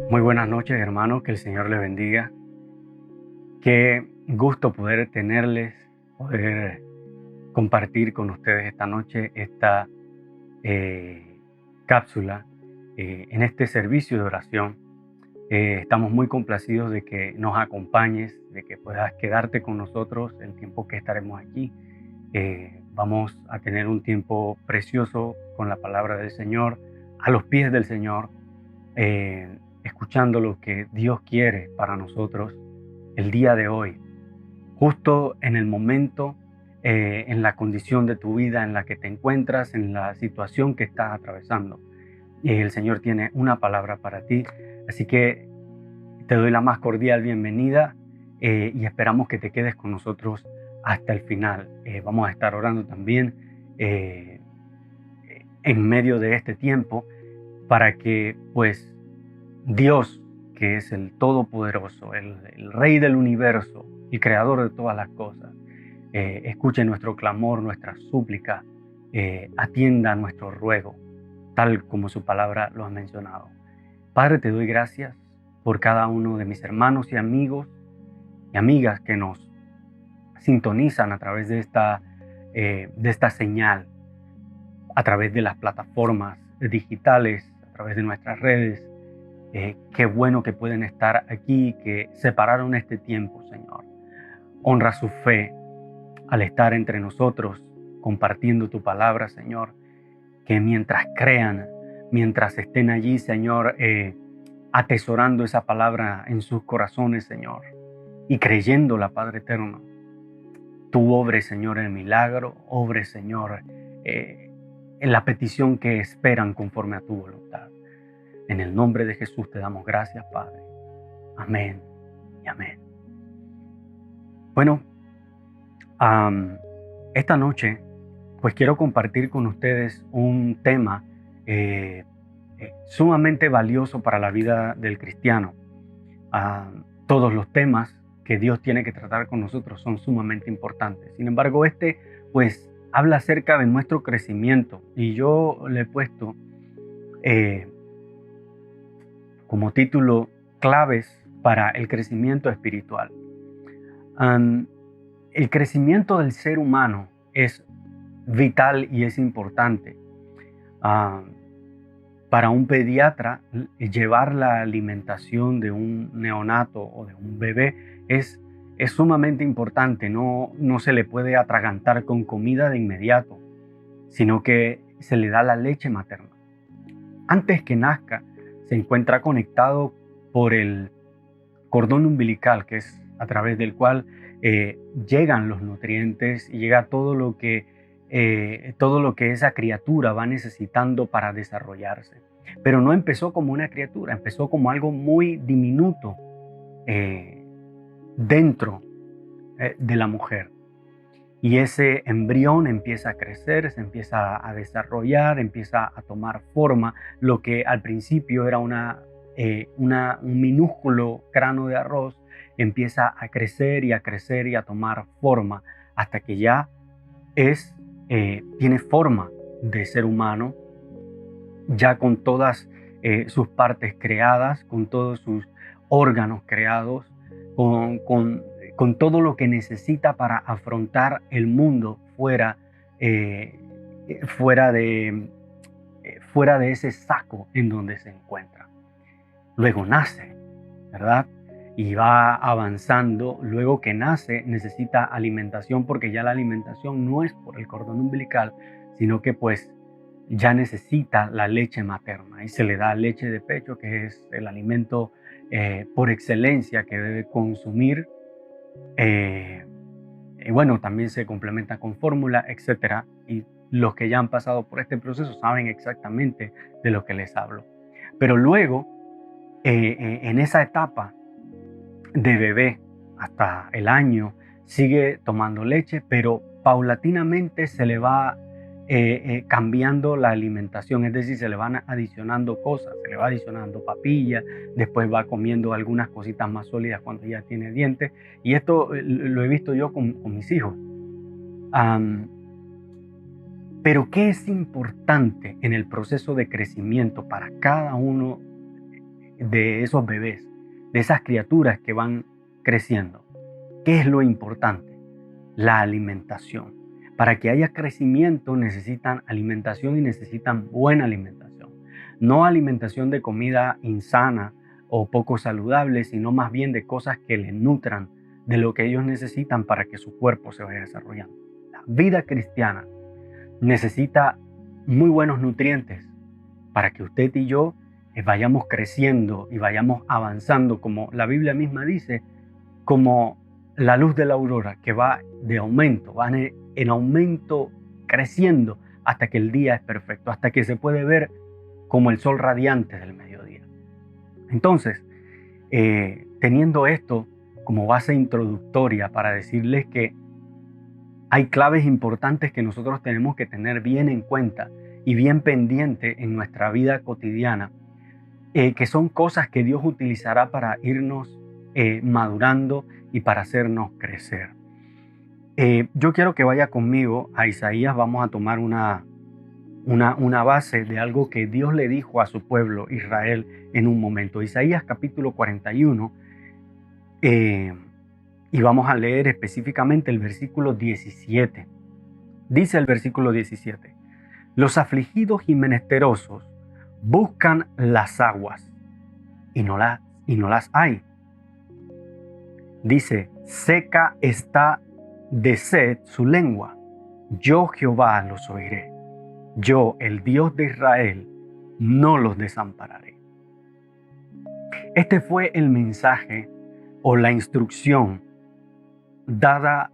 Muy buenas noches, hermanos, que el Señor les bendiga. Qué gusto poder tenerles, poder compartir con ustedes esta noche esta eh, cápsula en este servicio de oración. Estamos muy complacidos de que nos acompañes, de que puedas quedarte con nosotros el tiempo que estaremos aquí. Vamos a tener un tiempo precioso con la palabra del Señor, a los pies del Señor, escuchando lo que Dios quiere para nosotros el día de hoy, justo en el momento, en la condición de tu vida en la que te encuentras, en la situación que estás atravesando. Y el Señor tiene una palabra para ti, así que te doy la más cordial bienvenida y esperamos que te quedes con nosotros hasta el final. Vamos a estar orando también en medio de este tiempo para que pues Dios, que es el Todopoderoso, el Rey del universo, el Creador de todas las cosas, escuche nuestro clamor, nuestra súplica, atienda nuestro ruego, tal como su palabra lo ha mencionado. Padre, te doy gracias por cada uno de mis hermanos y amigos y amigas que nos sintonizan a través de esta señal, a través de las plataformas digitales, a través de nuestras redes. Qué bueno que pueden estar aquí, que separaron este tiempo, Señor. Honra su fe al estar entre nosotros, compartiendo tu palabra, Señor. Que mientras crean, mientras estén allí, Señor, atesorando esa palabra en sus corazones, Señor, y creyéndola, Padre eterno, tú obres, Señor, el milagro, obres, Señor, en la petición que esperan conforme a tu voluntad. En el nombre de Jesús te damos gracias, Padre. Amén y amén. Bueno, esta noche pues quiero compartir con ustedes un tema sumamente valioso para la vida del cristiano. Todos los temas que Dios tiene que tratar con nosotros son sumamente importantes. Sin embargo, pues habla acerca de nuestro crecimiento y yo le he puesto como título claves para el crecimiento espiritual. El crecimiento del ser humano es vital y es importante. Para un pediatra, llevar la alimentación de un neonato o de un bebé es sumamente importante. No se le puede atragantar con comida de inmediato, sino que se le da la leche materna. Antes que nazca, se encuentra conectado por el cordón umbilical, que es a través del cual llegan los nutrientes y llega todo lo que esa criatura va necesitando para desarrollarse. Pero no empezó como una criatura, empezó como algo muy diminuto dentro de la mujer. Y ese embrión empieza a crecer, se empieza a desarrollar, empieza a tomar forma. Lo que al principio era un minúsculo grano de arroz, empieza a crecer y a crecer y a tomar forma hasta que ya tiene forma de ser humano, ya con todas sus partes creadas, con todos sus órganos creados, con todo lo que necesita para afrontar el mundo fuera de ese saco en donde se encuentra. Luego nace, ¿verdad? Y va avanzando. Luego que nace necesita alimentación, porque ya la alimentación no es por el cordón umbilical, sino que pues ya necesita la leche materna y se le da leche de pecho, que es el alimento por excelencia que debe consumir. Y bueno, también se complementa con fórmula, etcétera. Y los que ya han pasado por este proceso saben exactamente de lo que les hablo. Pero luego, en esa etapa de bebé hasta el año, sigue tomando leche, pero paulatinamente se le va cambiando la alimentación, es decir, se le van adicionando cosas, se le va adicionando papilla, después va comiendo algunas cositas más sólidas cuando ya tiene dientes, y esto lo he visto yo con mis hijos. Pero ¿qué es importante en el proceso de crecimiento para cada uno de esos bebés, de esas criaturas que van creciendo. ¿Qué es lo importante? La alimentación. Para que haya crecimiento necesitan alimentación y necesitan buena alimentación. No alimentación de comida insana o poco saludable, sino más bien de cosas que les nutran de lo que ellos necesitan para que su cuerpo se vaya desarrollando. La vida cristiana necesita muy buenos nutrientes para que usted y yo vayamos creciendo y vayamos avanzando, como la Biblia misma dice, como la luz de la aurora que va de aumento, va en aumento creciendo hasta que el día es perfecto, hasta que se puede ver como el sol radiante del mediodía. Entonces, teniendo esto como base introductoria para decirles que hay claves importantes que nosotros tenemos que tener bien en cuenta y bien pendiente en nuestra vida cotidiana, que son cosas que Dios utilizará para irnos madurando y para hacernos crecer. Yo quiero que vaya conmigo a Isaías. Vamos a tomar una base de algo que Dios le dijo a su pueblo Israel en un momento. Isaías capítulo 41, y vamos a leer específicamente el versículo 17. Dice el versículo 17: los afligidos y menesterosos buscan las aguas y no las hay. Dice: seca está de sed su lengua. Yo Jehová los oiré. Yo, el Dios de Israel, no los desampararé. Este fue el mensaje o la instrucción dada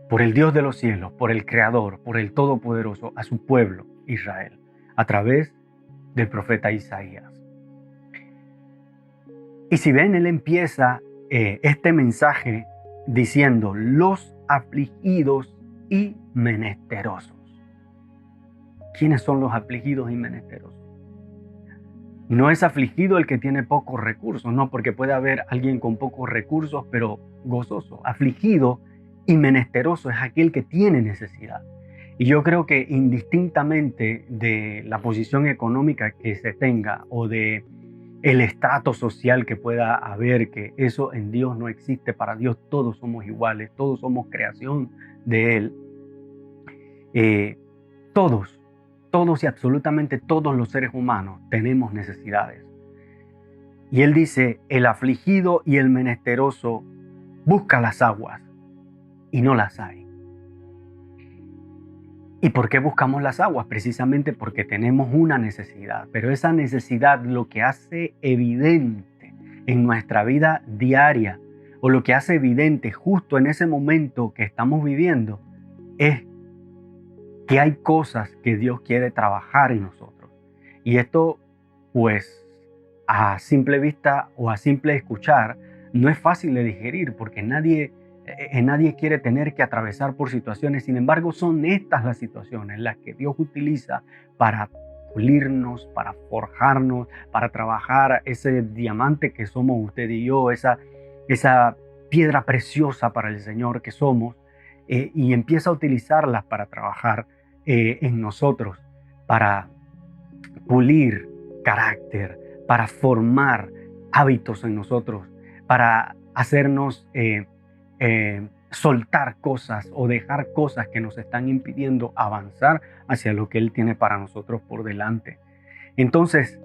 por el Dios de los cielos, por el Creador, por el Todopoderoso a su pueblo Israel, a través del profeta Isaías. Y si ven, él empieza este mensaje diciendo: los afligidos y menesterosos. ¿Quiénes son los afligidos y menesterosos? No es afligido el que tiene pocos recursos, no, porque puede haber alguien con pocos recursos pero gozoso. Afligido y menesteroso es aquel que tiene necesidad. Y yo creo que indistintamente de la posición económica que se tenga o de el estrato social que pueda haber, que eso en Dios no existe. Para Dios todos somos iguales, todos somos creación de Él. Todos y absolutamente todos los seres humanos tenemos necesidades. Y Él dice: el afligido y el menesteroso busca las aguas y no las hay. ¿Y por qué buscamos las aguas? Precisamente porque tenemos una necesidad, pero esa necesidad lo que hace evidente en nuestra vida diaria, o lo que hace evidente justo en ese momento que estamos viviendo, es que hay cosas que Dios quiere trabajar en nosotros. Y esto, pues, a simple vista o a simple escuchar, no es fácil de digerir, porque nadie quiere tener que atravesar por situaciones. Sin embargo, son estas las situaciones las que Dios utiliza para pulirnos, para forjarnos, para trabajar ese diamante que somos usted y yo, esa piedra preciosa para el Señor que somos, y empieza a utilizarlas para trabajar en nosotros, para pulir carácter, para formar hábitos en nosotros, para hacernos soltar cosas o dejar cosas que nos están impidiendo avanzar hacia lo que Él tiene para nosotros por delante. Entonces,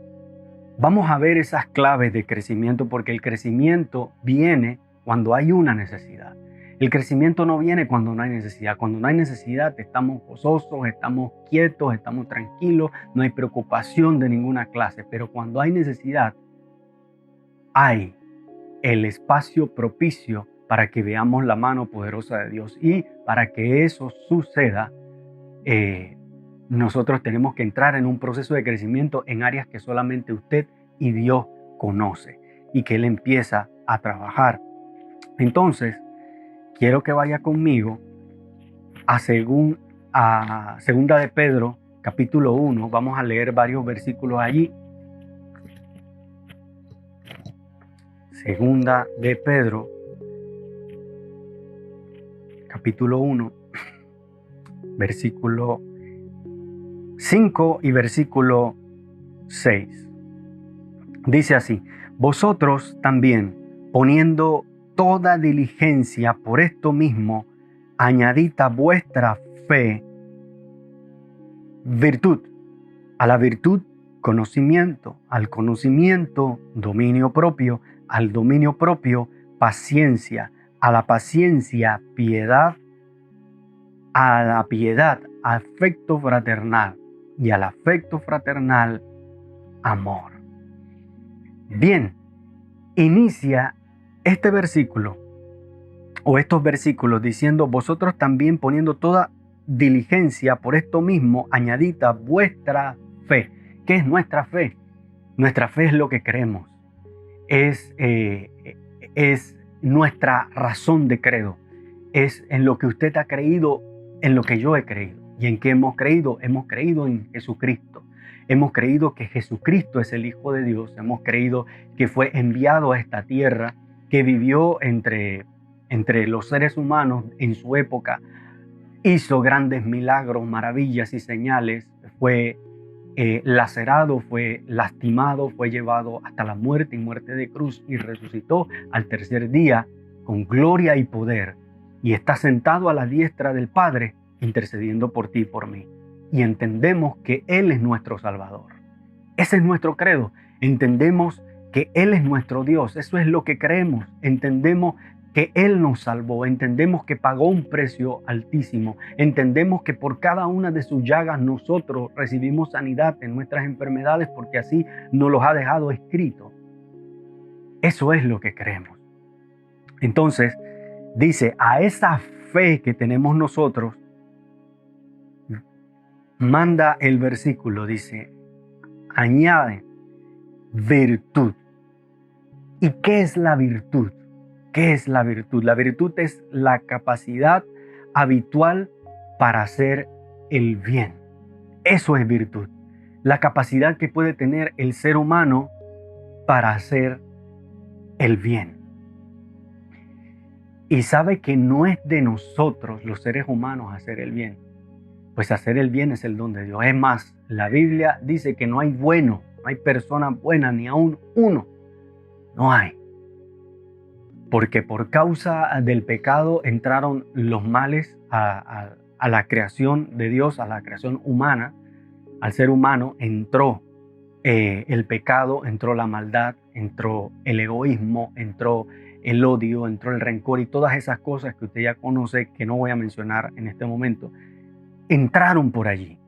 vamos a ver esas claves de crecimiento, porque el crecimiento viene cuando hay una necesidad. El crecimiento no viene cuando no hay necesidad. Cuando no hay necesidad estamos gozosos, estamos quietos, estamos tranquilos, no hay preocupación de ninguna clase. Pero cuando hay necesidad, hay el espacio propicio para que veamos la mano poderosa de Dios. Y para que eso suceda, nosotros tenemos que entrar en un proceso de crecimiento en áreas que solamente usted y Dios conoce y que Él empieza a trabajar. Entonces, quiero que vaya conmigo a Segunda de Pedro, capítulo 1. Vamos a leer varios versículos allí. Segunda de Pedro, capítulo 1, versículo 5 y versículo 6. Dice así: vosotros también, poniendo toda diligencia por esto mismo, añadid a vuestra fe virtud, a la virtud conocimiento, al conocimiento dominio propio, al dominio propio paciencia, a la paciencia piedad, a la piedad afecto fraternal y al afecto fraternal amor. Bien, inicia este versículo o estos versículos diciendo: vosotros también poniendo toda diligencia por esto mismo, añadid a vuestra fe. ¿Qué es nuestra fe? Nuestra fe es lo que creemos, es nuestra razón de credo, es en lo que usted ha creído, en lo que yo he creído. ¿Y en qué hemos creído? Hemos creído en Jesucristo. Hemos creído que Jesucristo es el Hijo de Dios. Hemos creído que fue enviado a esta tierra, que vivió entre los seres humanos en su época, hizo grandes milagros, maravillas y señales, fue lacerado, fue lastimado, fue llevado hasta la muerte y muerte de cruz y resucitó al tercer día con gloria y poder y está sentado a la diestra del Padre intercediendo por ti y por mí. Y entendemos que Él es nuestro Salvador. Ese es nuestro credo. Entendemos que Él es nuestro Dios. Eso es lo que creemos. Entendemos que Él nos salvó. Entendemos que pagó un precio altísimo. Entendemos que por cada una de sus llagas nosotros recibimos sanidad en nuestras enfermedades porque así nos los ha dejado escrito. Eso es lo que creemos. Entonces, dice, a esa fe que tenemos nosotros, manda el versículo, dice, añade virtud. ¿Y qué es la virtud? ¿Qué es la virtud? La virtud es la capacidad habitual para hacer el bien. Eso es virtud. La capacidad que puede tener el ser humano para hacer el bien. Y sabe que no es de nosotros, los seres humanos, hacer el bien. Pues hacer el bien es el don de Dios. Es más, la Biblia dice que no hay bueno, no hay persona buena, ni aún uno. No hay. Porque por causa del pecado entraron los males a la creación de Dios, a la creación humana. Al ser humano entró el pecado, entró la maldad, entró el egoísmo, entró el odio, entró el rencor y todas esas cosas que usted ya conoce, que no voy a mencionar en este momento, entraron por allí.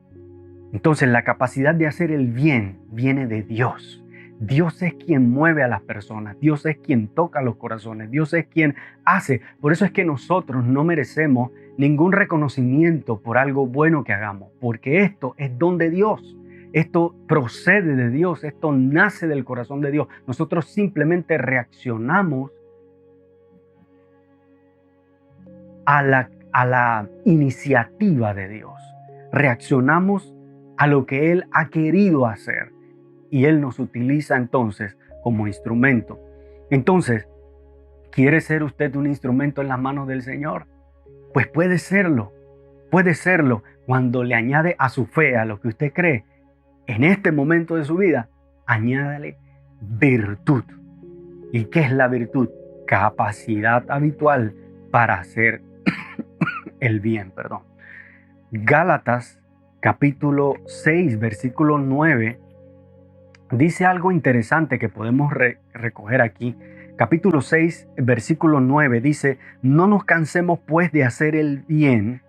Entonces la capacidad de hacer el bien viene de Dios. Dios es quien mueve a las personas, Dios es quien toca los corazones, Dios es quien hace. Por eso es que nosotros no merecemos ningún reconocimiento por algo bueno que hagamos, porque esto es don de Dios, esto procede de Dios, esto nace del corazón de Dios. Nosotros simplemente reaccionamos a la iniciativa de Dios, reaccionamos a lo que Él ha querido hacer. Y Él nos utiliza entonces como instrumento. Entonces, ¿quiere ser usted un instrumento en las manos del Señor? Pues puede serlo cuando le añade a su fe, a lo que usted cree, en este momento de su vida, añádale virtud. ¿Y qué es la virtud? Capacidad habitual para hacer el bien, Gálatas capítulo 6, versículo 9, dice algo interesante que podemos recoger aquí. Capítulo 6, versículo 9 dice: no nos cansemos pues de hacer el bien,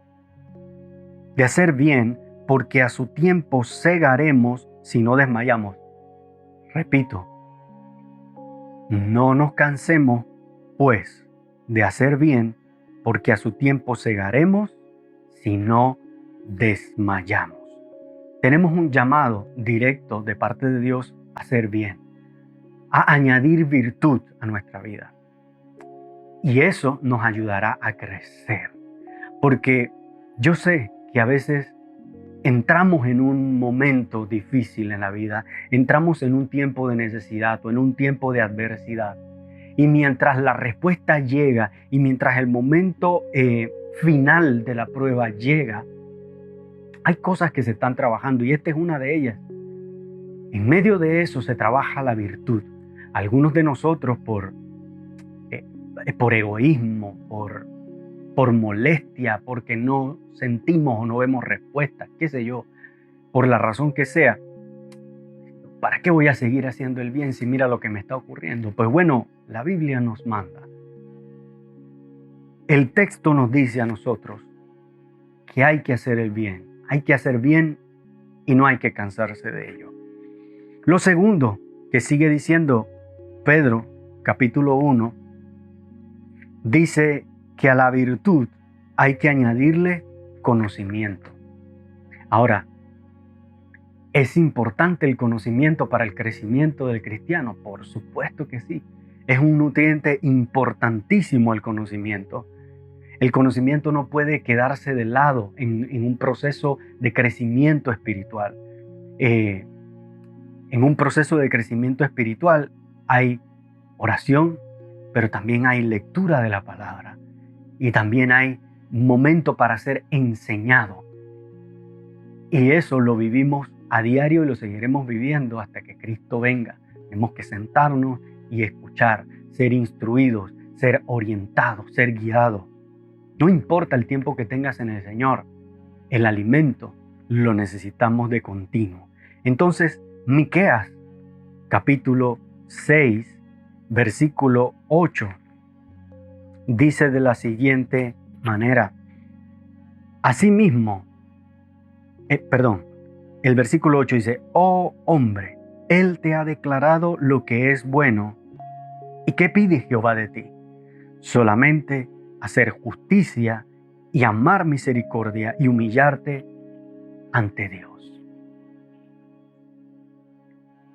porque a su tiempo segaremos si no desmayamos. Repito, no nos cansemos pues de hacer bien, porque a su tiempo segaremos si no desmayamos. Tenemos un llamado directo de parte de Dios a hacer bien, a añadir virtud a nuestra vida. Y eso nos ayudará a crecer. Porque yo sé que a veces entramos en un momento difícil en la vida, entramos en un tiempo de necesidad o en un tiempo de adversidad. Y mientras la respuesta llega y mientras el momento final de la prueba llega, hay cosas que se están trabajando y esta es una de ellas. En medio de eso se trabaja la virtud. Algunos de nosotros por egoísmo, por molestia, porque no sentimos o no vemos respuestas, qué sé yo, por la razón que sea, ¿para qué voy a seguir haciendo el bien si mira lo que me está ocurriendo? Pues bueno, la Biblia nos manda. El texto nos dice a nosotros que hay que hacer el bien. Hay que hacer bien y no hay que cansarse de ello. Lo segundo que sigue diciendo Pedro, capítulo 1, dice que a la virtud hay que añadirle conocimiento. Ahora, ¿es importante el conocimiento para el crecimiento del cristiano? Por supuesto que sí. Es un nutriente importantísimo el conocimiento. El conocimiento no puede quedarse de lado en un proceso de crecimiento espiritual. En un proceso de crecimiento espiritual hay oración, pero también hay lectura de la palabra. Y también hay momento para ser enseñado. Y eso lo vivimos a diario y lo seguiremos viviendo hasta que Cristo venga. Tenemos que sentarnos y escuchar, ser instruidos, ser orientados, ser guiados. No importa el tiempo que tengas en el Señor, el alimento lo necesitamos de continuo. Entonces, Miqueas, capítulo 6, versículo 8, dice de la siguiente manera. Asimismo, el versículo 8 dice, oh hombre, Él te ha declarado lo que es bueno. ¿Y qué pide Jehová de ti? Solamente hacer justicia y amar misericordia y humillarte ante Dios.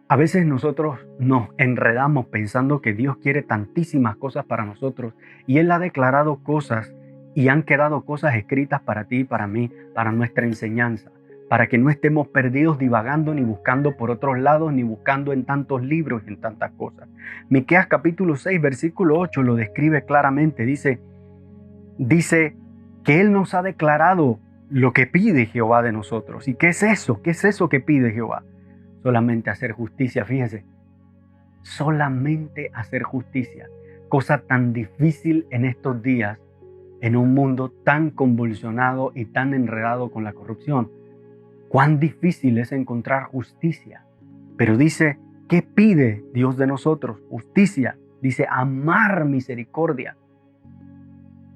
A veces nosotros nos enredamos pensando que Dios quiere tantísimas cosas para nosotros y Él ha declarado cosas y han quedado cosas escritas para ti y para mí, para nuestra enseñanza, para que no estemos perdidos divagando ni buscando por otros lados ni buscando en tantos libros y en tantas cosas. Miqueas capítulo 6 versículo 8 lo describe claramente, dice que Él nos ha declarado lo que pide Jehová de nosotros. ¿Y qué es eso? ¿Qué es eso que pide Jehová? Solamente hacer justicia, fíjese, solamente hacer justicia, cosa tan difícil en estos días, en un mundo tan convulsionado y tan enredado con la corrupción. Cuán difícil es encontrar justicia. Pero dice, ¿qué pide Dios de nosotros? Justicia. Dice, amar misericordia.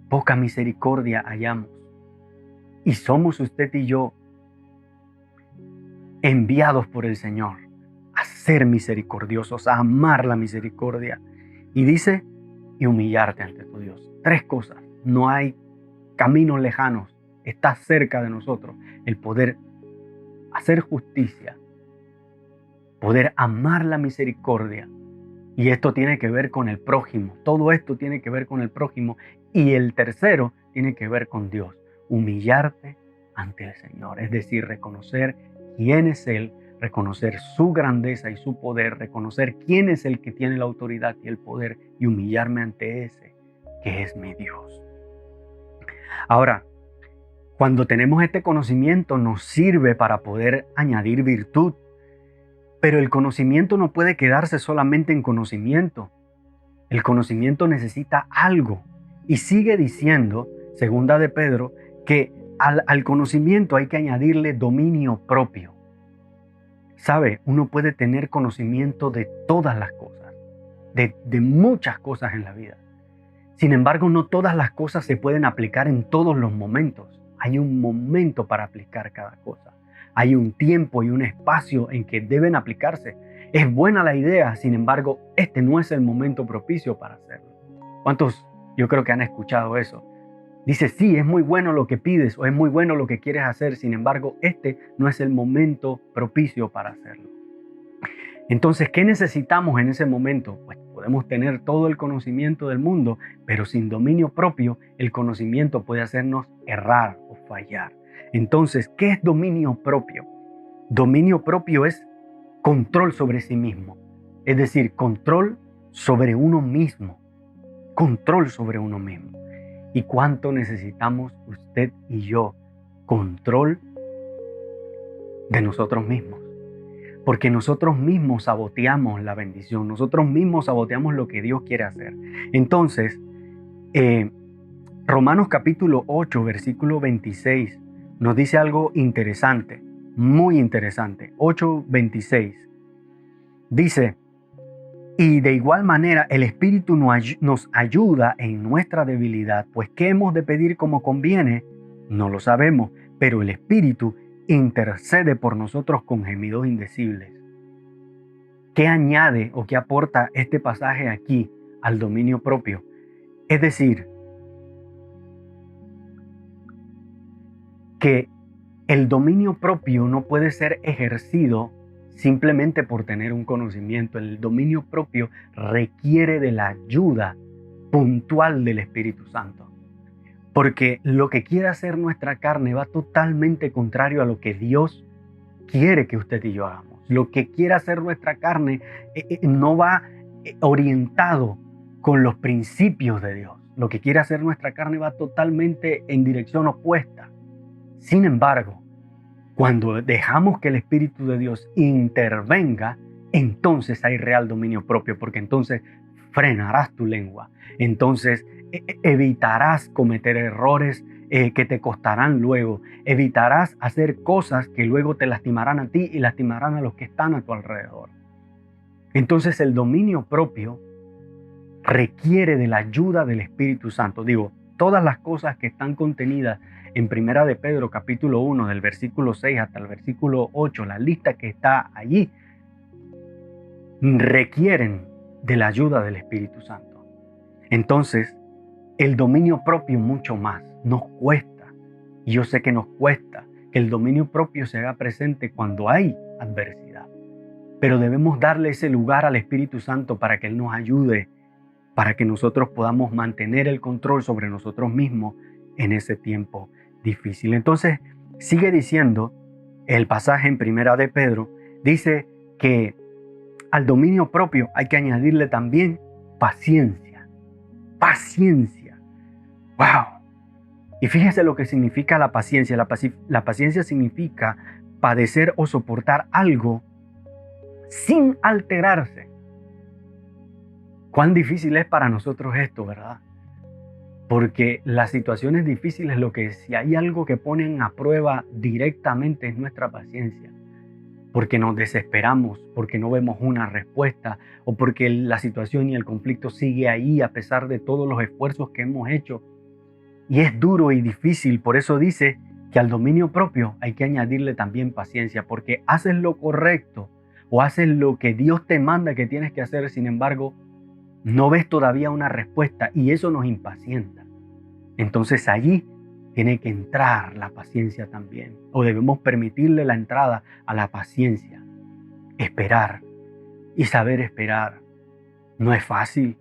Poca misericordia hallamos. Y somos usted y yo enviados por el Señor a ser misericordiosos, a amar la misericordia. Y dice, y humillarte ante tu Dios. 3 cosas. No hay caminos lejanos. Está cerca de nosotros el poder hacer justicia, poder amar la misericordia. Y esto tiene que ver con el prójimo. Todo esto tiene que ver con el prójimo. Y el tercero tiene que ver con Dios. Humillarte ante el Señor. Es decir, reconocer quién es Él, reconocer su grandeza y su poder, reconocer quién es el que tiene la autoridad y el poder y humillarme ante ese que es mi Dios. Ahora, cuando tenemos este conocimiento nos sirve para poder añadir virtud, pero el conocimiento no puede quedarse solamente en conocimiento. El conocimiento necesita algo. Y sigue diciendo, segunda de Pedro, que al conocimiento hay que añadirle dominio propio. ¿Sabe? Uno puede tener conocimiento de todas las cosas, de muchas cosas en la vida. Sin embargo, no todas las cosas se pueden aplicar en todos los momentos. Hay un momento para aplicar cada cosa. Hay un tiempo y un espacio en que deben aplicarse. Es buena la idea, sin embargo, este no es el momento propicio para hacerlo. ¿Cuántos yo creo que han escuchado eso? Dice, sí, es muy bueno lo que pides o es muy bueno lo que quieres hacer, sin embargo, este no es el momento propicio para hacerlo. Entonces, ¿qué necesitamos en ese momento? Pues podemos tener todo el conocimiento del mundo, pero sin dominio propio, el conocimiento puede hacernos errar o fallar. Entonces, ¿qué es dominio propio? Dominio propio es control sobre sí mismo, es decir, control sobre uno mismo, control sobre uno mismo. ¿Y cuánto necesitamos usted y yo control de nosotros mismos? porque nosotros mismos saboteamos la bendición, nosotros mismos saboteamos lo que Dios quiere hacer. Entonces, Romanos capítulo 8, versículo 26, nos dice algo interesante, muy interesante. 8:26. Dice, y de igual manera el Espíritu nos ayuda en nuestra debilidad, pues ¿qué hemos de pedir como conviene? No lo sabemos, pero el Espíritu intercede por nosotros con gemidos indecibles. ¿Qué añade o qué aporta este pasaje aquí al dominio propio? Es decir, que el dominio propio no puede ser ejercido simplemente por tener un conocimiento. El dominio propio requiere de la ayuda puntual del Espíritu Santo. Porque lo que quiere hacer nuestra carne va totalmente contrario a lo que Dios quiere que usted y yo hagamos. Lo que quiere hacer nuestra carne no va orientado con los principios de Dios. Lo que quiere hacer nuestra carne va totalmente en dirección opuesta. Sin embargo, cuando dejamos que el Espíritu de Dios intervenga, entonces hay real dominio propio, porque entonces frenarás tu lengua, entonces evitarás cometer errores que te costarán luego, evitarás hacer cosas que luego te lastimarán a ti y lastimarán a los que están a tu alrededor. Entonces el dominio propio requiere de la ayuda del Espíritu Santo. Digo, todas las cosas que están contenidas en Primera de Pedro capítulo 1 del versículo 6 hasta el versículo 8, la lista que está allí, requieren de la ayuda del Espíritu Santo. Entonces, el dominio propio mucho más nos cuesta. Y yo sé que nos cuesta que el dominio propio se haga presente cuando hay adversidad. Pero debemos darle ese lugar al Espíritu Santo para que Él nos ayude, para que nosotros podamos mantener el control sobre nosotros mismos en ese tiempo difícil. Entonces, sigue diciendo el pasaje en Primera de Pedro, dice que al dominio propio hay que añadirle también paciencia. Paciencia. ¡Wow! Y fíjese lo que significa la paciencia. La paciencia significa padecer o soportar algo sin alterarse. Cuán difícil es para nosotros esto, ¿verdad? Porque las situaciones difíciles, si hay algo que ponen a prueba directamente es nuestra paciencia. Porque nos desesperamos, porque no vemos una respuesta o porque la situación y el conflicto sigue ahí a pesar de todos los esfuerzos que hemos hecho. Y es duro y difícil, por eso dice que al dominio propio hay que añadirle también paciencia, porque haces lo correcto o haces lo que Dios te manda que tienes que hacer, sin embargo, no ves todavía una respuesta y eso nos impacienta. Entonces allí tiene que entrar la paciencia también, o debemos permitirle la entrada a la paciencia. Esperar y saber esperar. No es fácil,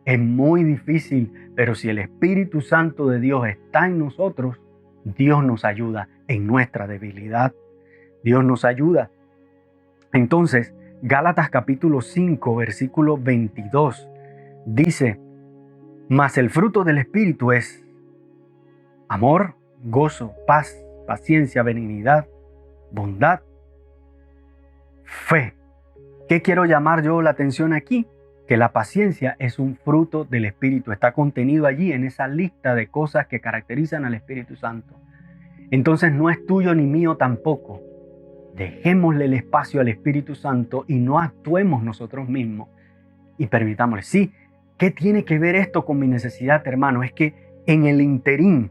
es muy difícil, pero si el Espíritu Santo de Dios está en nosotros, Dios nos ayuda en nuestra debilidad. Dios nos ayuda. Entonces, Gálatas capítulo 5, versículo 22, dice, mas el fruto del Espíritu es amor, gozo, paz, paciencia, benignidad, bondad, fe. ¿Qué quiero llamar yo la atención aquí? Que la paciencia es un fruto del Espíritu. Está contenido allí en esa lista de cosas que caracterizan al Espíritu Santo. Entonces no es tuyo ni mío tampoco. Dejémosle el espacio al Espíritu Santo y no actuemos nosotros mismos. Y permitámosle. Sí, ¿qué tiene que ver esto con mi necesidad, hermano? Es que en el interín,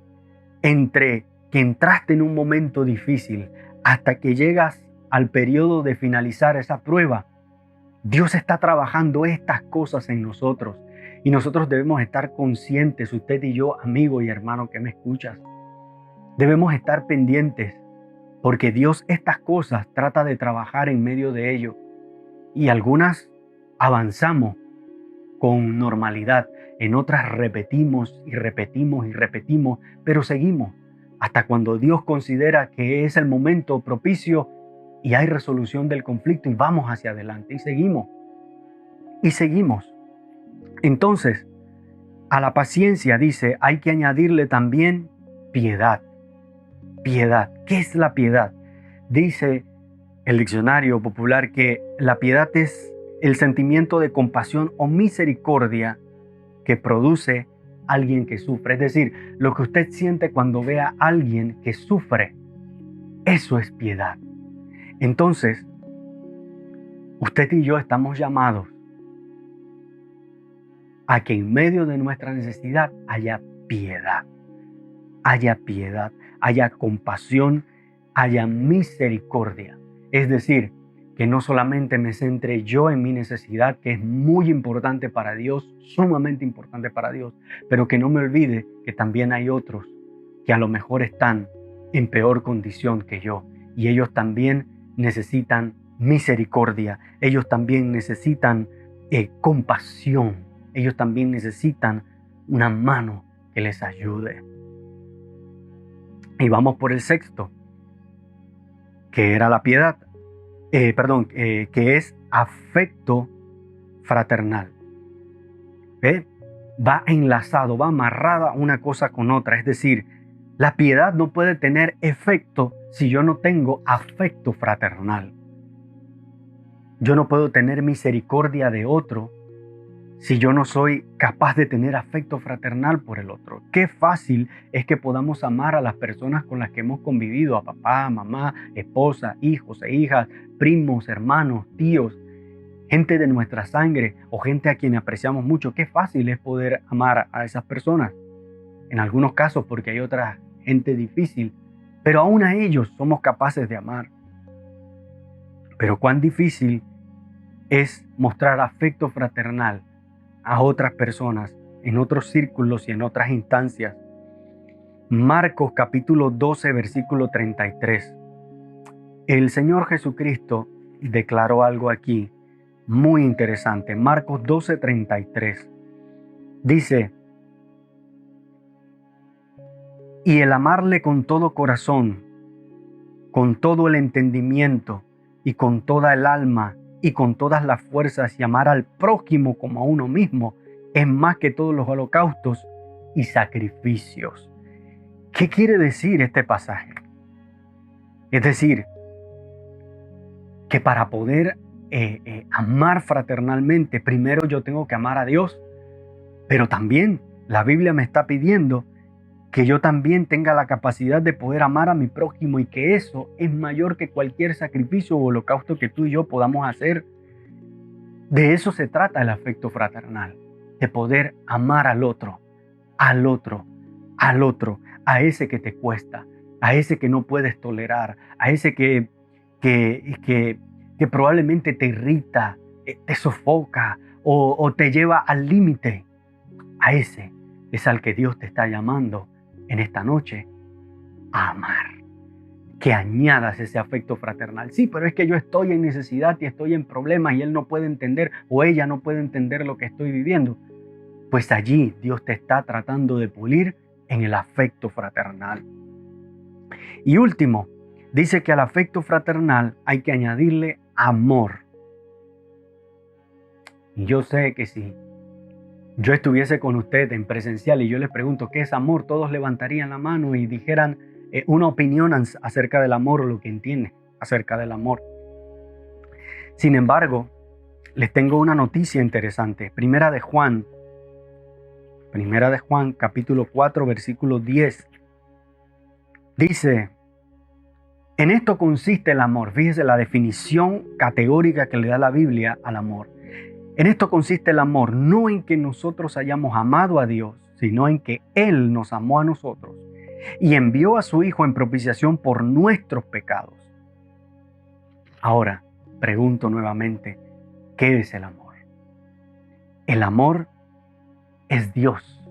entre que entraste en un momento difícil hasta que llegas al periodo de finalizar esa prueba, Dios está trabajando estas cosas en nosotros y nosotros debemos estar conscientes, usted y yo, amigo y hermano que me escuchas, debemos estar pendientes porque Dios estas cosas trata de trabajar en medio de ello y algunas avanzamos con normalidad, en otras repetimos y repetimos y repetimos, pero seguimos hasta cuando Dios considera que es el momento propicio y hay resolución del conflicto y vamos hacia adelante y seguimos. Y seguimos. Entonces, a la paciencia, dice, hay que añadirle también piedad. Piedad. ¿Qué es la piedad? Dice el diccionario popular que la piedad es el sentimiento de compasión o misericordia que produce alguien que sufre. Es decir, lo que usted siente cuando ve a alguien que sufre, eso es piedad. Entonces, usted y yo estamos llamados a que en medio de nuestra necesidad haya piedad, haya compasión, haya misericordia. Es decir, que no solamente me centre yo en mi necesidad, que es muy importante para Dios, sumamente importante para Dios, pero que no me olvide que también hay otros que a lo mejor están en peor condición que yo y ellos también necesitan misericordia, ellos también necesitan compasión, ellos también necesitan una mano que les ayude. Y vamos por el sexto, que era la piedad, que es afecto fraternal. ¿Ve? Va enlazado, va amarrada una cosa con otra. Es decir, la piedad no puede tener efecto si yo no tengo afecto fraternal. Yo no puedo tener misericordia de otro si yo no soy capaz de tener afecto fraternal por el otro. Qué fácil es que podamos amar a las personas con las que hemos convivido, a papá, mamá, esposa, hijos e hijas, primos, hermanos, tíos, gente de nuestra sangre o gente a quien apreciamos mucho. Qué fácil es poder amar a esas personas. En algunos casos porque hay otra gente difícil, pero aún a ellos somos capaces de amar. Pero cuán difícil es mostrar afecto fraternal a otras personas, en otros círculos y en otras instancias. Marcos capítulo 12, versículo 33. El Señor Jesucristo declaró algo aquí muy interesante. Marcos 12, 33. Dice, y el amarle con todo corazón, con todo el entendimiento y con toda el alma y con todas las fuerzas y amar al prójimo como a uno mismo es más que todos los holocaustos y sacrificios. ¿Qué quiere decir este pasaje? Es decir, que para poder amar fraternalmente, primero yo tengo que amar a Dios, pero también la Biblia me está pidiendo que yo también tenga la capacidad de poder amar a mi prójimo y que eso es mayor que cualquier sacrificio o holocausto que tú y yo podamos hacer. De eso se trata el afecto fraternal, de poder amar al otro, al otro, al otro, a ese que te cuesta, a ese que no puedes tolerar, a ese que probablemente te irrita, te sofoca o te lleva al límite. A ese es al que Dios te está llamando en esta noche a amar, que añadas ese afecto fraternal. Sí, pero es que yo estoy en necesidad y estoy en problemas y él no puede entender o ella no puede entender lo que estoy viviendo. Pues allí Dios te está tratando de pulir en el afecto fraternal. Y último, dice que al afecto fraternal hay que añadirle amor. Y yo sé que si yo estuviese con usted en presencial y yo les pregunto qué es amor, todos levantarían la mano y dijeran una opinión acerca del amor o lo que entienden acerca del amor. Sin embargo, les tengo una noticia interesante. Primera de Juan, capítulo 4, versículo 10. Dice, en esto consiste el amor. Fíjese la definición categórica que le da la Biblia al amor. En esto consiste el amor, no en que nosotros hayamos amado a Dios, sino en que Él nos amó a nosotros y envió a su Hijo en propiciación por nuestros pecados. Ahora, pregunto nuevamente, ¿qué es el amor? El amor es Dios.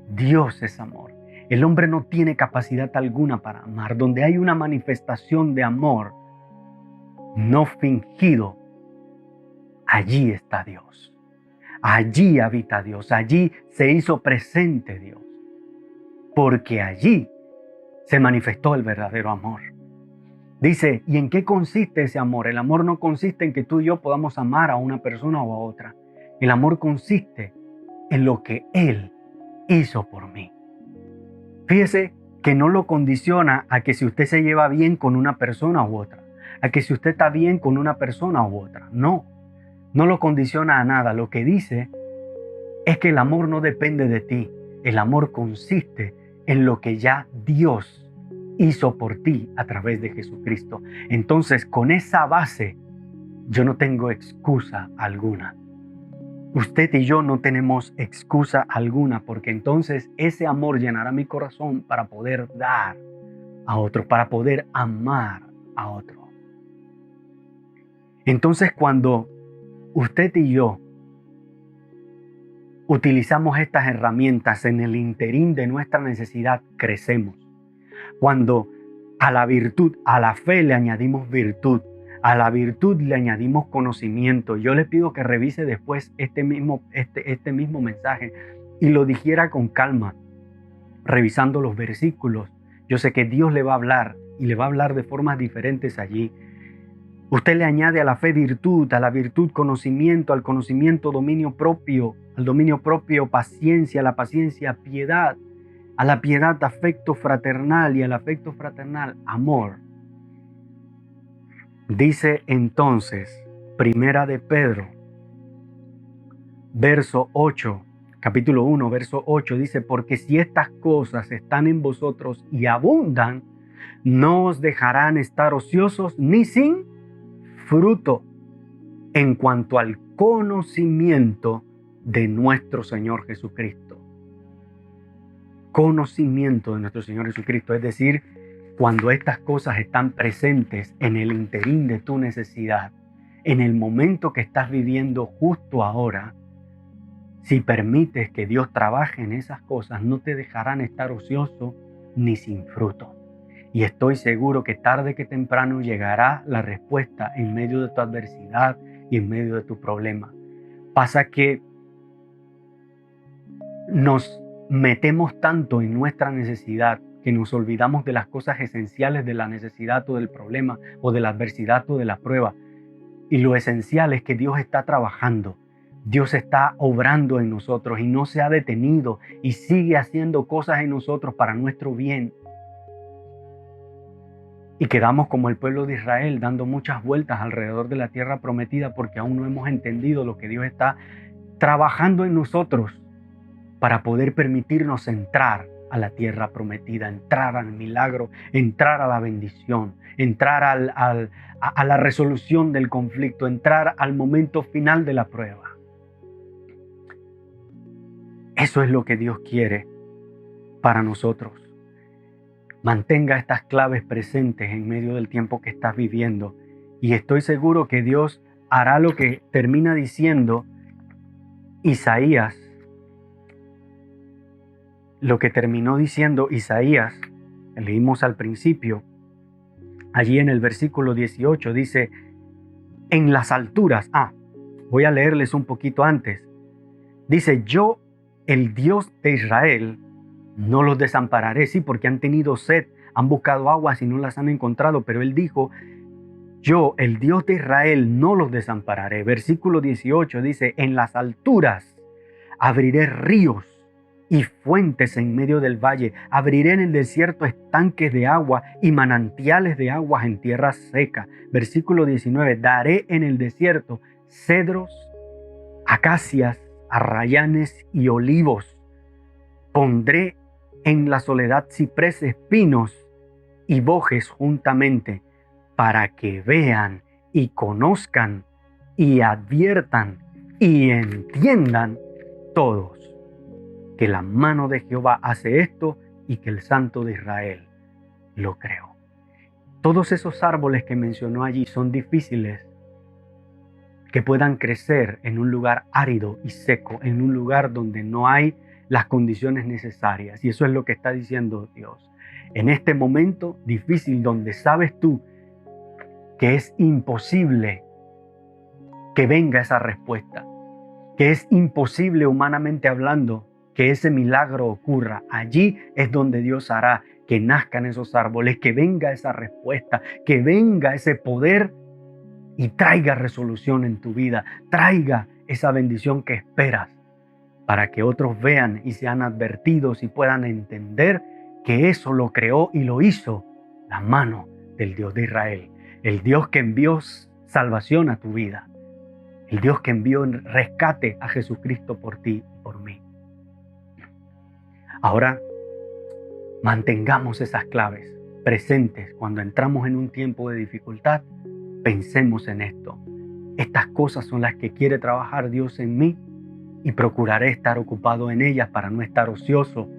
Dios es amor. El hombre no tiene capacidad alguna para amar. Donde hay una manifestación de amor no fingido, allí está Dios. Allí habita Dios. Allí se hizo presente Dios. Porque allí se manifestó el verdadero amor. Dice, ¿y en qué consiste ese amor? El amor no consiste en que tú y yo podamos amar a una persona o a otra. El amor consiste en lo que Él hizo por mí. Fíjese que no lo condiciona a que si usted se lleva bien con una persona u otra, a que si usted está bien con una persona u otra. No, no lo condiciona a nada. Lo que dice es que el amor no depende de ti. El amor consiste en lo que ya Dios hizo por ti a través de Jesucristo. Entonces, con esa base, yo no tengo excusa alguna. Usted y yo no tenemos excusa alguna, porque entonces ese amor llenará mi corazón para poder dar a otro, para poder amar a otro. Entonces, cuando usted y yo utilizamos estas herramientas en el interín de nuestra necesidad, crecemos. Cuando a la virtud, a la fe le añadimos virtud, a la virtud le añadimos conocimiento. Yo le pido que revise después este mismo mensaje y lo dijera con calma, revisando los versículos. Yo sé que Dios le va a hablar y le va a hablar de formas diferentes allí. Usted le añade a la fe virtud, a la virtud conocimiento, al conocimiento dominio propio, al dominio propio paciencia, a la paciencia piedad, a la piedad afecto fraternal y al afecto fraternal amor. Dice entonces, Primera de Pedro, verso 8, capítulo 1, verso 8, dice, porque si estas cosas están en vosotros y abundan, no os dejarán estar ociosos ni sin fruto en cuanto al conocimiento de nuestro Señor Jesucristo. Conocimiento de nuestro Señor Jesucristo, es decir, cuando estas cosas están presentes en el interín de tu necesidad, en el momento que estás viviendo justo ahora, si permites que Dios trabaje en esas cosas, no te dejarán estar ocioso ni sin fruto. Y estoy seguro que tarde que temprano llegará la respuesta en medio de tu adversidad y en medio de tu problema. Pasa que nos metemos tanto en nuestra necesidad que nos olvidamos de las cosas esenciales de la necesidad o del problema o de la adversidad o de la prueba. Y lo esencial es que Dios está trabajando. Dios está obrando en nosotros y no se ha detenido y sigue haciendo cosas en nosotros para nuestro bien. Y quedamos como el pueblo de Israel dando muchas vueltas alrededor de la tierra prometida porque aún no hemos entendido lo que Dios está trabajando en nosotros para poder permitirnos entrar a la tierra prometida, entrar al milagro, entrar a la bendición, entrar a la resolución del conflicto, entrar al momento final de la prueba. Eso es lo que Dios quiere para nosotros. Mantenga estas claves presentes en medio del tiempo que estás viviendo y estoy seguro que Dios hará lo que termina diciendo Isaías. Lo que terminó diciendo Isaías, leímos al principio, allí en el versículo 18 dice, en las alturas, voy a leerles un poquito antes, dice, yo, el Dios de Israel, no los desampararé, sí, porque han tenido sed, han buscado aguas y no las han encontrado, pero él dijo, yo, el Dios de Israel, no los desampararé. Versículo 18 dice, en las alturas abriré ríos y fuentes en medio del valle. Abriré en el desierto estanques de agua y manantiales de aguas en tierra seca. Versículo 19. Daré en el desierto cedros, acacias, arrayanes y olivos. Pondré en la soledad cipreses, pinos y bojes juntamente, para que vean y conozcan y adviertan y entiendan todos que la mano de Jehová hace esto y que el Santo de Israel lo creó. Todos esos árboles que mencionó allí son difíciles que puedan crecer en un lugar árido y seco, en un lugar donde no hay las condiciones necesarias. Y eso es lo que está diciendo Dios. En este momento difícil donde sabes tú que es imposible que venga esa respuesta, que es imposible humanamente hablando que ese milagro ocurra, allí es donde Dios hará que nazcan esos árboles, que venga esa respuesta, que venga ese poder y traiga resolución en tu vida, traiga esa bendición que esperas, para que otros vean y sean advertidos y puedan entender que eso lo creó y lo hizo la mano del Dios de Israel. el Dios que envió salvación a tu vida, el Dios que envió en rescate a Jesucristo por ti y por mí. Ahora, mantengamos esas claves presentes cuando entramos en un tiempo de dificultad. Pensemos en esto. Estas cosas son las que quiere trabajar Dios en mí y procuraré estar ocupado en ellas para no estar ocioso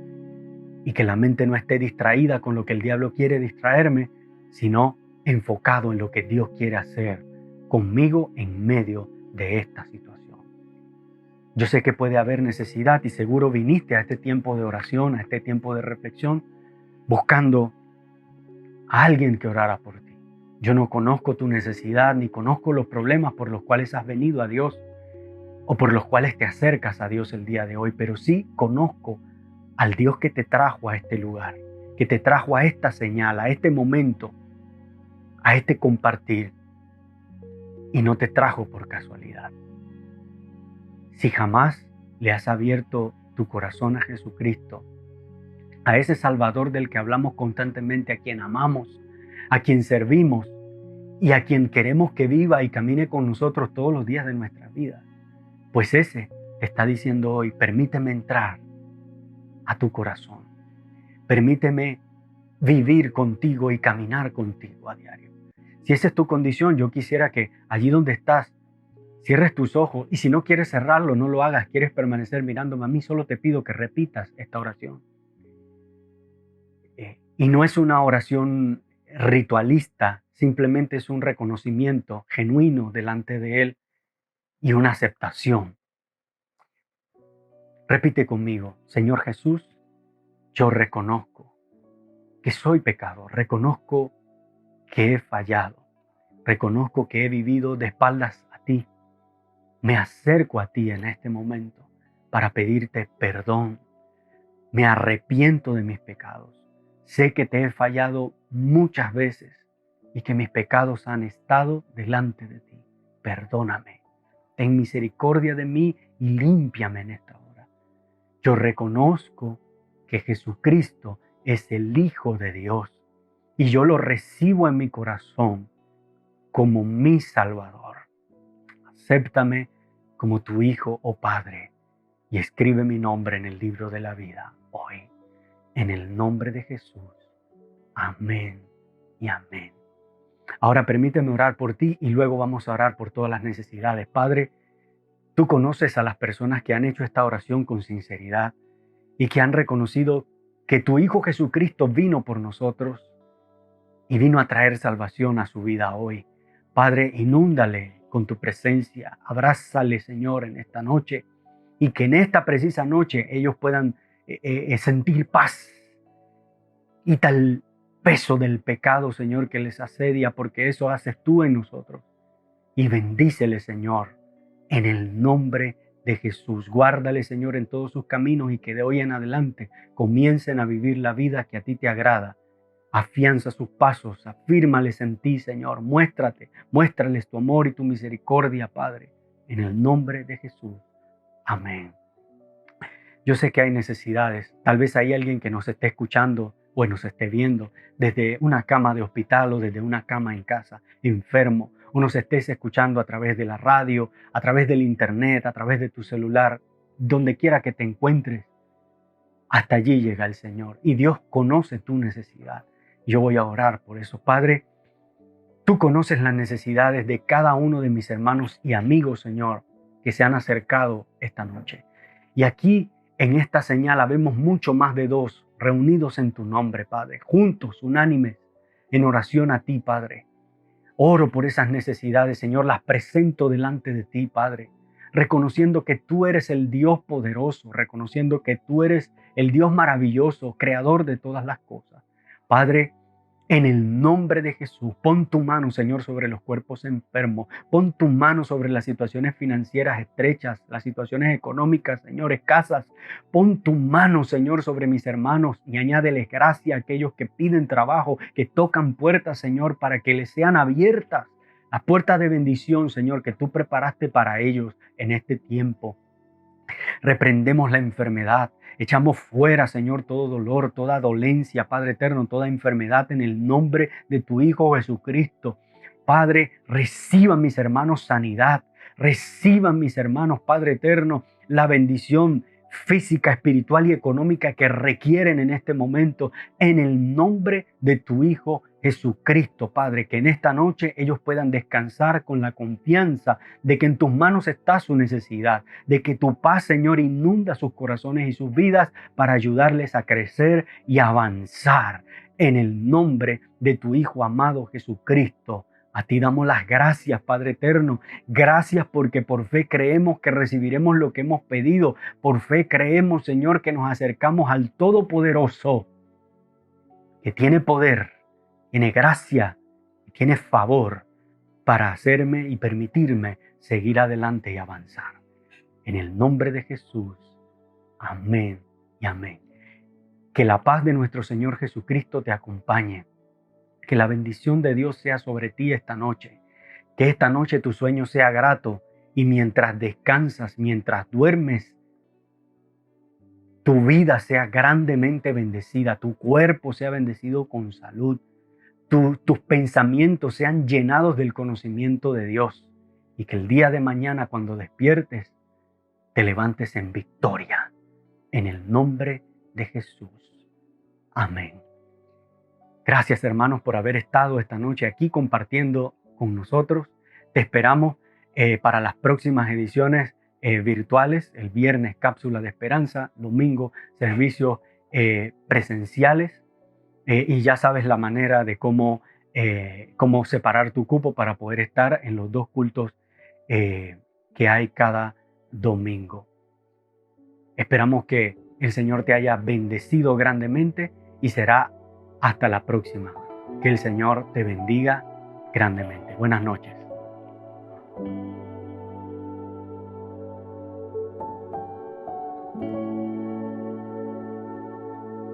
y que la mente no esté distraída con lo que el diablo quiere distraerme, sino enfocado en lo que Dios quiere hacer conmigo en medio de esta situación. Yo sé que puede haber necesidad y seguro viniste a este tiempo de oración, a este tiempo de reflexión, buscando a alguien que orara por ti. Yo no conozco tu necesidad ni conozco los problemas por los cuales has venido a Dios o por los cuales te acercas a Dios el día de hoy, pero sí conozco al Dios que te trajo a este lugar, que te trajo a esta señal, a este momento, a este compartir, y no te trajo por casualidad. Si jamás le has abierto tu corazón a Jesucristo, a ese Salvador del que hablamos constantemente, a quien amamos, a quien servimos y a quien queremos que viva y camine con nosotros todos los días de nuestra vida, pues ese te está diciendo hoy, permíteme entrar a tu corazón. Permíteme vivir contigo y caminar contigo a diario. Si esa es tu condición, yo quisiera que allí donde estás, cierres tus ojos y si no quieres cerrarlo, no lo hagas, quieres permanecer mirándome a mí, solo te pido que repitas esta oración. Y no es una oración ritualista, simplemente es un reconocimiento genuino delante de Él y una aceptación. Repite conmigo, Señor Jesús, yo reconozco que soy pecador, reconozco que he fallado, reconozco que he vivido de espaldas a ti. Me acerco a ti en este momento para pedirte perdón. Me arrepiento de mis pecados. Sé que te he fallado muchas veces y que mis pecados han estado delante de ti. Perdóname, ten misericordia de mí y límpiame en esta hora. Yo reconozco que Jesucristo es el Hijo de Dios y yo lo recibo en mi corazón como mi Salvador. Acéptame como tu Hijo o Padre y escribe mi nombre en el libro de la vida hoy. En el nombre de Jesús. Amén y amén. Ahora permíteme orar por ti y luego vamos a orar por todas las necesidades. Padre, tú conoces a las personas que han hecho esta oración con sinceridad y que han reconocido que tu Hijo Jesucristo vino por nosotros y vino a traer salvación a su vida hoy. Padre, inúndale con tu presencia, abrázale, Señor, en esta noche y que en esta precisa noche ellos puedan sentir paz. Quita el peso del pecado, Señor, que les asedia, porque eso haces tú en nosotros. Y bendícele, Señor, en el nombre de Jesús. Guárdale, Señor, en todos sus caminos y que de hoy en adelante comiencen a vivir la vida que a ti te agrada. Afianza sus pasos, afírmales en ti, Señor. Muéstrales tu amor y tu misericordia, Padre, en el nombre de Jesús. Amén. Yo sé que hay necesidades. Tal vez hay alguien que nos esté escuchando o nos esté viendo desde una cama de hospital o desde una cama en casa, enfermo, o nos estés escuchando a través de la radio, a través del internet, a través de tu celular, donde quiera que te encuentres. Hasta allí llega el Señor y Dios conoce tu necesidad. Yo voy a orar por eso. Padre, tú conoces las necesidades de cada uno de mis hermanos y amigos, Señor, que se han acercado esta noche. Y aquí en esta señal habemos mucho más de dos reunidos en tu nombre, Padre, juntos, unánimes, en oración a ti, Padre. Oro por esas necesidades, Señor, las presento delante de ti, Padre, reconociendo que tú eres el Dios poderoso, reconociendo que tú eres el Dios maravilloso, creador de todas las cosas. Padre, en el nombre de Jesús, pon tu mano, Señor, sobre los cuerpos enfermos. Pon tu mano sobre las situaciones financieras estrechas, las situaciones económicas, Señor, escasas. Pon tu mano, Señor, sobre mis hermanos y añádeles gracia a aquellos que piden trabajo, que tocan puertas, Señor, para que les sean abiertas las puertas de bendición, Señor, que tú preparaste para ellos en este tiempo. Reprendemos la enfermedad. Echamos fuera, Señor, todo dolor, toda dolencia, Padre eterno, toda enfermedad en el nombre de tu Hijo Jesucristo. Padre, reciban mis hermanos sanidad, reciban mis hermanos, Padre eterno, la bendición física, espiritual y económica que requieren en este momento, en el nombre de tu Hijo Jesucristo, Padre, que en esta noche ellos puedan descansar con la confianza de que en tus manos está su necesidad, de que tu paz, Señor, inunda sus corazones y sus vidas para ayudarles a crecer y avanzar. En el nombre de tu Hijo amado Jesucristo, a ti damos las gracias, Padre eterno. Gracias porque por fe creemos que recibiremos lo que hemos pedido. Por fe creemos, Señor, que nos acercamos al Todopoderoso, que tiene poder, tiene gracia, tiene favor para hacerme y permitirme seguir adelante y avanzar. En el nombre de Jesús. Amén y amén. Que la paz de nuestro Señor Jesucristo te acompañe. Que la bendición de Dios sea sobre ti esta noche. Que esta noche tu sueño sea grato y mientras descansas, mientras duermes, tu vida sea grandemente bendecida, tu cuerpo sea bendecido con salud, tus pensamientos sean llenados del conocimiento de Dios y que el día de mañana cuando despiertes te levantes en victoria. En el nombre de Jesús. Amén. Gracias, hermanos, por haber estado esta noche aquí compartiendo con nosotros. Te esperamos para las próximas ediciones virtuales. El viernes, cápsula de esperanza. Domingo, servicios presenciales. Y ya sabes la manera de cómo separar tu cupo para poder estar en los 2 cultos que hay cada domingo. Esperamos que el Señor te haya bendecido grandemente y será hasta la próxima. Que el Señor te bendiga grandemente. Buenas noches.